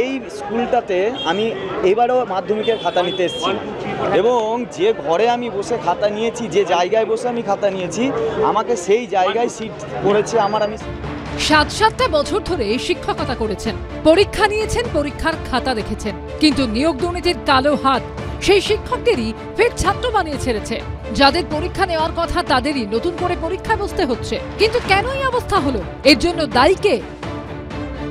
এই স্কুলটাতে আমি এবারেও মাধ্যমিকের খাতা নিতে এসেছি এবং যে ঘরে আমি বসে খাতা নিয়েছি, যে জায়গায় বসে আমি খাতা নিয়েছি, আমাকে সেই জায়গায় সিট করেছে আমার। আমি ৭-৭টা বছর ধরে শিক্ষকতা করেছেন, পরীক্ষা নিয়েছেন, পরীক্ষার খাতা দেখেছেন, কিন্তু নিয়োগ দুর্নীতির কালো হাত সেই শিক্ষকদেরই ফের ছাত্র বানিয়ে ছেড়েছে। যাদের পরীক্ষা নেওয়ার কথা তাদেরই নতুন করে পরীক্ষায় বসতে হচ্ছে। কিন্তু কেন এই অবস্থা হলো? এর জন্য দায়ী কে?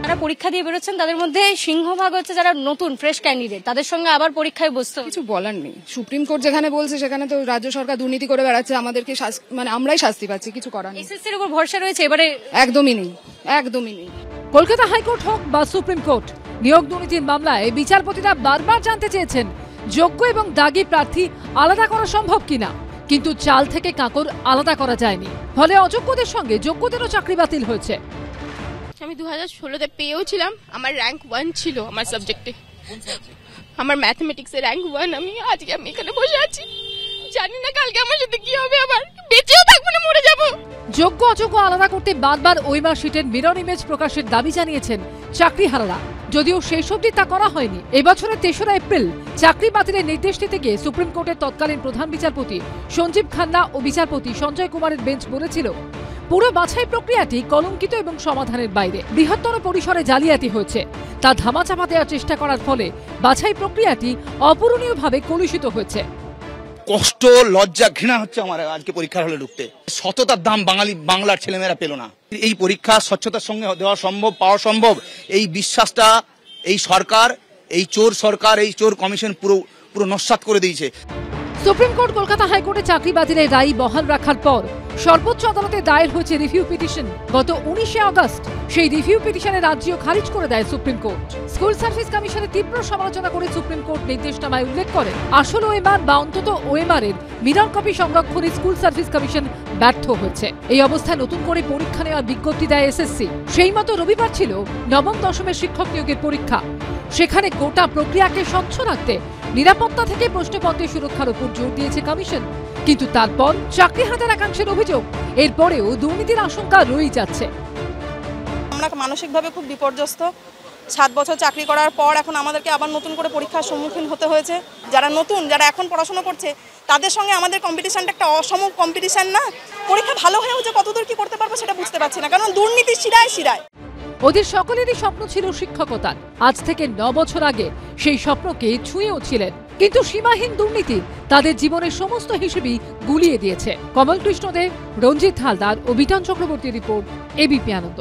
যারা পরীক্ষা দিয়ে বেরোচ্ছেন তাদের মধ্যে সিংহভাগ হচ্ছে যারা নতুন ফ্রেশ ক্যান্ডিডেট, তাদের সঙ্গে আবার পরীক্ষায় বসতে কিছু বলার নেই। সুপ্রিম কোর্ট যেখানে বলছে সেখানে তো রাজ্য সরকার দুর্নীতি করে বেড়াচ্ছে, আমাদেরকে মানে আমরাই শাস্তি পাচ্ছি, কিছু করার নেই। এসএসসির উপর ভরসা রয়েছে এবারে? একদমই নেই, একদমই নেই। কলকাতা হাইকোর্ট হোক বা সুপ্রিম কোর্ট, নিয়োগ দুর্নীতির মামলায় বিচারপতিরা বারবার জানতে চেয়েছেন যোগ্য এবং দাগী প্রার্থী আলাদা করা সম্ভব কিনা, কিন্তু চাল থেকে কাঁকর আলাদা করা যায়নি। ফলে অযোগ্যদের সঙ্গে যোগ্যদেরও চাকরি বাতিল হয়েছে। আমি 2016তে পেয়েও ছিলাম, আমার র্যাঙ্ক 1 ছিল আমার সাবজেক্টে, আমার ম্যাথমেটিক্সে র্যাঙ্ক 1। আজকে আমি এখানে বসে আছি, জানি না কালকে আমার সাথে কি হবে, আবার বেঁচেও থাকবো না মরে যাবো। যোগ্য অযোগ্য আলাদা করতে বারবার ওই মার্কশিটের মিরর ইমেজ প্রকাশের দাবি জানিয়েছেন চাকরিহারারা, যদিও শেষ অবধি তা করা হয়নি। এই বছরের ৩রা এপ্রিল চাকরি বাতিলের নির্দেশ দিতে গিয়ে সুপ্রিম কোর্টের তৎকালীন প্রধান বিচারপতি সঞ্জীব খান্না ও বিচারপতি সঞ্জয় কুমারের বেঞ্চ বলেছিল পুরো বাছাই প্রক্রিয়াটি কলঙ্কিত এবং সমাধানের বাইরে, বৃহত্তর পরিসরে জালিয়াতি হয়েছে। তা ধামাচাপা দেওয়ার চেষ্টা করার ফলে বাছাই প্রক্রিয়াটি অপূরণীয়ভাবে কলুষিত হয়েছে। কষ্ট, লজ্জা, ঘৃণা হচ্ছে আমার আজকে পরীক্ষার হলে ঢুকতে। সততার দাম বাংলার ছেলেমেয়েরা পেল না। এই পরীক্ষা স্বচ্ছতার সঙ্গে দেওয়া সম্ভব, পাওয়া সম্ভব, এই বিশ্বাসটা এই সরকার, এই চোর সরকার, এই চোর কমিশন পুরো নস্যাৎ করে দিয়েছে। সুপ্রিম কোর্ট কলকাতা হাইকোর্টে চাকরি বাতিলের রায় বহাল রাখার পর সর্বোচ্চ আদালতে দায়ের হয়েছে রিভিউ পিটিশন। গত 19শে আগস্ট সেই রিভিউ পিটিশনের আর্জিও খারিজ করে দেয় সুপ্রিম কোর্ট। স্কুল সার্ভিস কমিশনের তীব্র সমালোচনা করে সুপ্রিম কোর্ট নির্দেশনামায় উল্লেখ করে আসল ওএমআর বা অন্তত ওএমআর এর মিরর কপি সংরক্ষণে স্কুল সার্ভিস কমিশন ব্যর্থ হয়েছে। এই অবস্থায় নতুন করে পরীক্ষা নেওয়ার বিজ্ঞপ্তি দেয় এসএসসি। সেই মতো রবিবার ছিল নবম দশমের শিক্ষক নিয়োগের পরীক্ষা। সেখানে গোটা প্রক্রিয়াকে স্বচ্ছ রাখতে নিরাপত্তা থেকে প্রশ্নপত্রের সুরক্ষার উপর জোর দিয়েছে কমিশন। কিন্তু তারপর চাকরিহারাদের একাংশের অভিযোগ এরপরেও দুর্নীতির আশঙ্কা রয়েই যাচ্ছে। আমরা মানসিকভাবে খুব বিপর্যস্ত। 7 বছর চাকরি করার পর এখন আমাদেরকে আবার নতুন করে পরীক্ষার সম্মুখীন হতে হয়েছে। যারা নতুন, যারা এখন পড়াশোনা করছে, তাদের সঙ্গে আমাদের কম্পিটিশনটা একটা অসম কম্পিটিশন না। পরীক্ষা ভালো হয়েও যে কতদূর কি করতে পারবো সেটা বুঝতে পারছি না, কারণ দুর্নীতি শিরায় শিরায়। ওদের সকলেরই স্বপ্ন ছিল শিক্ষকতার। আজ থেকে 9 বছর আগে সেই স্বপ্নকে ছুঁয়েও ছিলেন, কিন্তু সীমাহীন দুর্নীতি তাদের জীবনের সমস্ত হিসেবেই গুলিয়ে দিয়েছে। কমল কৃষ্ণ দেব, রঞ্জিত হালদার ও বিটান চক্রবর্তী রিপোর্ট, এবিপি আনন্দ।